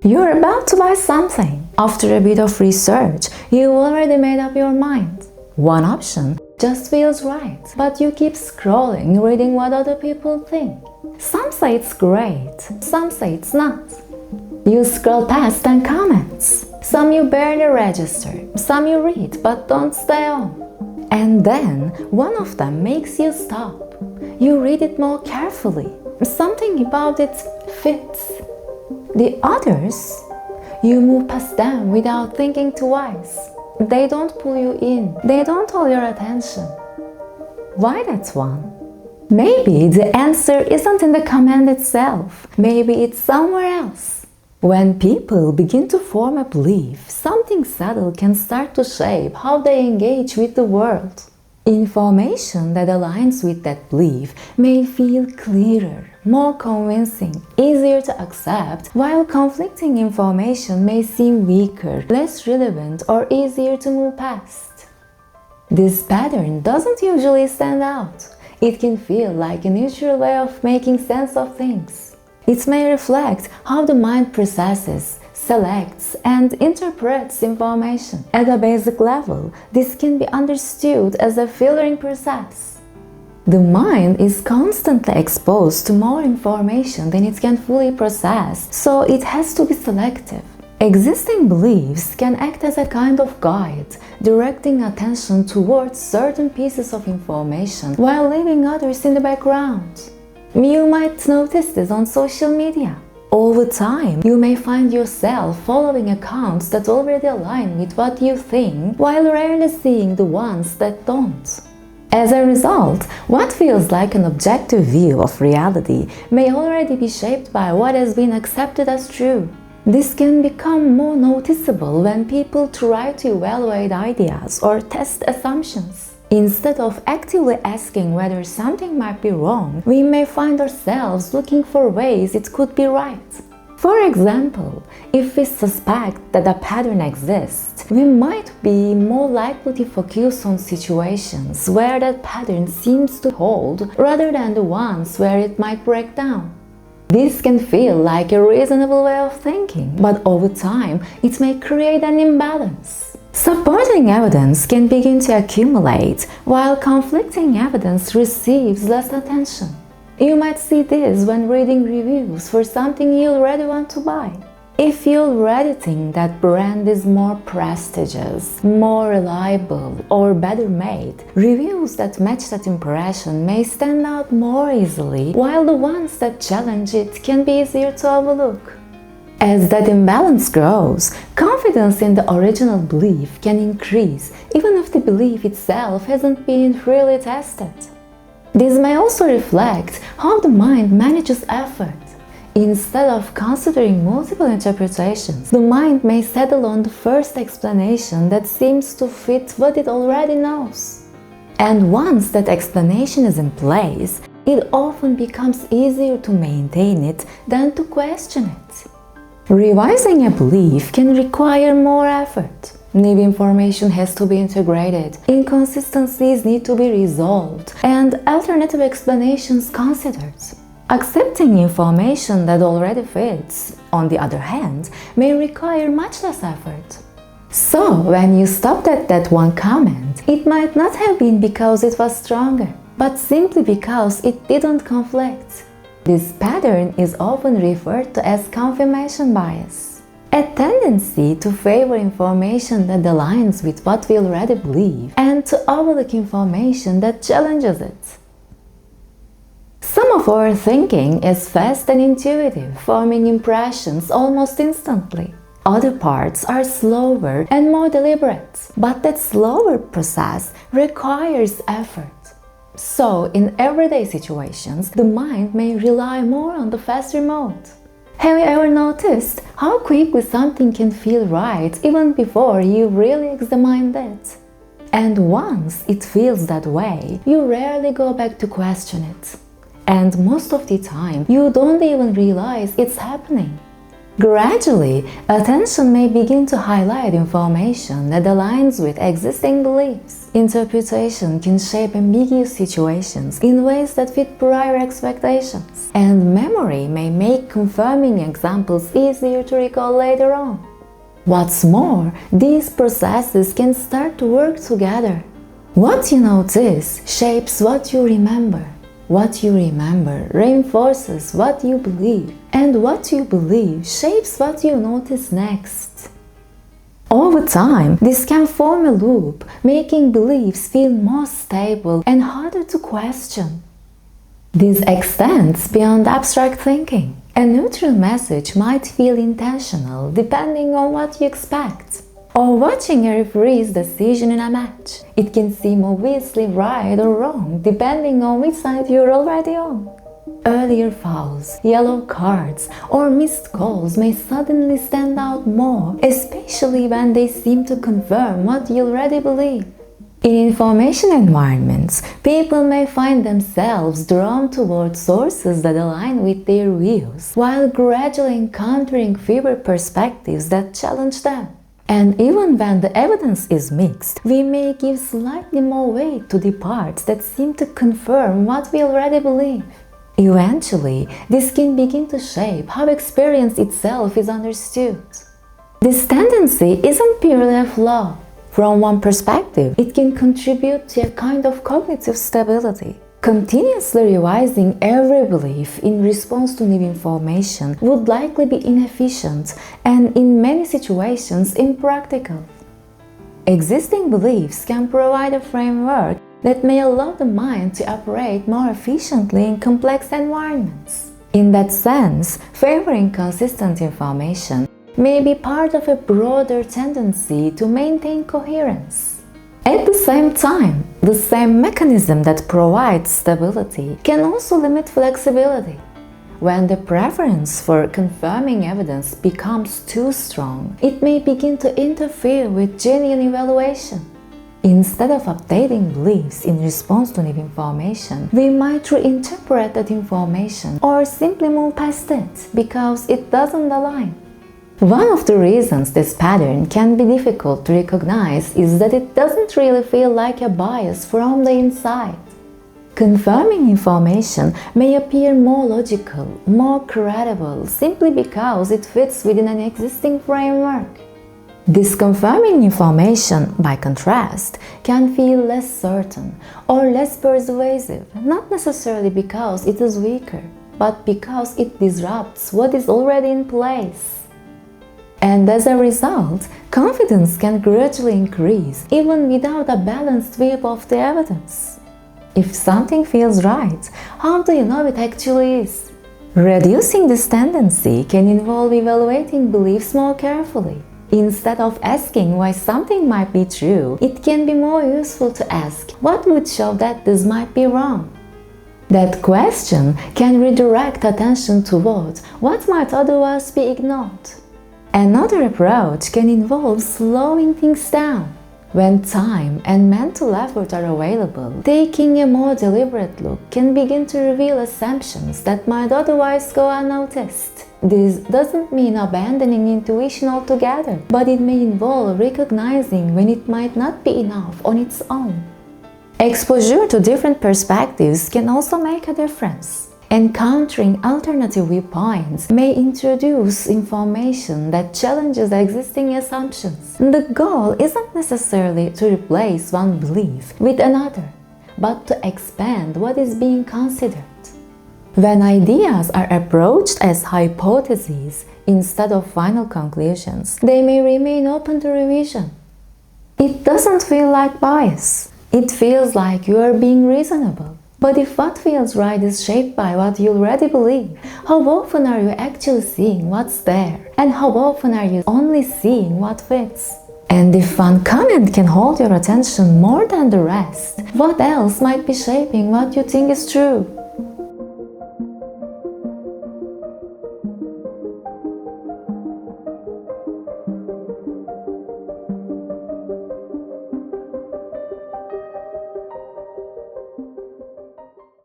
You're about to buy something. After a bit of research, you've already made up your mind. One option just feels right, but you keep scrolling, reading what other people think. Some say it's great, some say it's not. You scroll past and comments. Some you barely register, some you read but don't stay on. And then one of them makes you stop. You read it more carefully. Something about it fits. The others, you move past them without thinking twice. They don't pull you in. They don't hold your attention. Why that one? Maybe the answer isn't in the comment itself. Maybe it's somewhere else. When people begin to form a belief, something subtle can start to shape how they engage with the world. Information that aligns with that belief may feel clearer, more convincing, easier to accept, while conflicting information may seem weaker, less relevant, or easier to move past. This pattern doesn't usually stand out. It can feel like a neutral way of making sense of things. It may reflect how the mind processes, selects, and interprets information. At a basic level, this can be understood as a filtering process. The mind is constantly exposed to more information than it can fully process, so it has to be selective. Existing beliefs can act as a kind of guide, directing attention towards certain pieces of information while leaving others in the background. You might notice this on social media. Over time, you may find yourself following accounts that already align with what you think, while rarely seeing the ones that don't. As a result, what feels like an objective view of reality may already be shaped by what has been accepted as true. This can become more noticeable when people try to evaluate ideas or test assumptions. Instead of actively asking whether something might be wrong, we may find ourselves looking for ways it could be right. For example, if we suspect that a pattern exists, we might be more likely to focus on situations where that pattern seems to hold rather than the ones where it might break down. This can feel like a reasonable way of thinking, but over time, it may create an imbalance. Supporting evidence can begin to accumulate, while conflicting evidence receives less attention. You might see this when reading reviews for something you already want to buy. If you already think that brand is more prestigious, more reliable, or better made, reviews that match that impression may stand out more easily, while the ones that challenge it can be easier to overlook. As that imbalance grows, confidence in the original belief can increase, even if the belief itself hasn't been really tested. This may also reflect how the mind manages effort. Instead of considering multiple interpretations, the mind may settle on the first explanation that seems to fit what it already knows. And once that explanation is in place, it often becomes easier to maintain it than to question it. Revising a belief can require more effort. New information has to be integrated, inconsistencies need to be resolved, and alternative explanations considered. Accepting information that already fits, on the other hand, may require much less effort. So, when you stopped at that one comment, it might not have been because it was stronger, but simply because it didn't conflict. This pattern is often referred to as confirmation bias, a tendency to favor information that aligns with what we already believe and to overlook information that challenges it. Some of our thinking is fast and intuitive, forming impressions almost instantly. Other parts are slower and more deliberate, but that slower process requires effort. So, in everyday situations, the mind may rely more on the faster mode. Have you ever noticed how quickly something can feel right even before you really examined it? And once it feels that way, you rarely go back to question it. And most of the time, you don't even realize it's happening. Gradually, attention may begin to highlight information that aligns with existing beliefs. Interpretation can shape ambiguous situations in ways that fit prior expectations, and memory may make confirming examples easier to recall later on. What's more, these processes can start to work together. What you notice shapes what you remember. What you remember reinforces what you believe, and what you believe shapes what you notice next. Over time, this can form a loop, making beliefs feel more stable and harder to question. This extends beyond abstract thinking. A neutral message might feel intentional depending on what you expect. Or watching a referee's decision in a match. It can seem obviously right or wrong depending on which side you're already on. Earlier fouls, yellow cards, or missed calls may suddenly stand out more, especially when they seem to confirm what you already believe. In information environments, people may find themselves drawn toward sources that align with their views, while gradually encountering fewer perspectives that challenge them. And even when the evidence is mixed, we may give slightly more weight to the parts that seem to confirm what we already believe. Eventually, this can begin to shape how experience itself is understood. This tendency isn't purely a flaw. From one perspective, it can contribute to a kind of cognitive stability. Continuously revising every belief in response to new information would likely be inefficient and, in many situations, impractical. Existing beliefs can provide a framework that may allow the mind to operate more efficiently in complex environments. In that sense, favoring consistent information may be part of a broader tendency to maintain coherence. At the same time, the same mechanism that provides stability can also limit flexibility. When the preference for confirming evidence becomes too strong, it may begin to interfere with genuine evaluation. Instead of updating beliefs in response to new information, we might reinterpret that information or simply move past it because it doesn't align. One of the reasons this pattern can be difficult to recognize is that it doesn't really feel like a bias from the inside. Confirming information may appear more logical, more credible, simply because it fits within an existing framework. Disconfirming information, by contrast, can feel less certain or less persuasive, not necessarily because it is weaker, but because it disrupts what is already in place. And as a result, confidence can gradually increase even without a balanced view of the evidence. If something feels right, how do you know it actually is? Reducing this tendency can involve evaluating beliefs more carefully. Instead of asking why something might be true, it can be more useful to ask what would show that this might be wrong. That question can redirect attention toward what might otherwise be ignored. Another approach can involve slowing things down. When time and mental effort are available, taking a more deliberate look can begin to reveal assumptions that might otherwise go unnoticed. This doesn't mean abandoning intuition altogether, but it may involve recognizing when it might not be enough on its own. Exposure to different perspectives can also make a difference. Encountering alternative viewpoints may introduce information that challenges existing assumptions. The goal isn't necessarily to replace one belief with another, but to expand what is being considered. When ideas are approached as hypotheses instead of final conclusions, they may remain open to revision. It doesn't feel like bias. It feels like you are being reasonable. But if what feels right is shaped by what you already believe, how often are you actually seeing what's there? And how often are you only seeing what fits? And if one comment can hold your attention more than the rest, what else might be shaping what you think is true?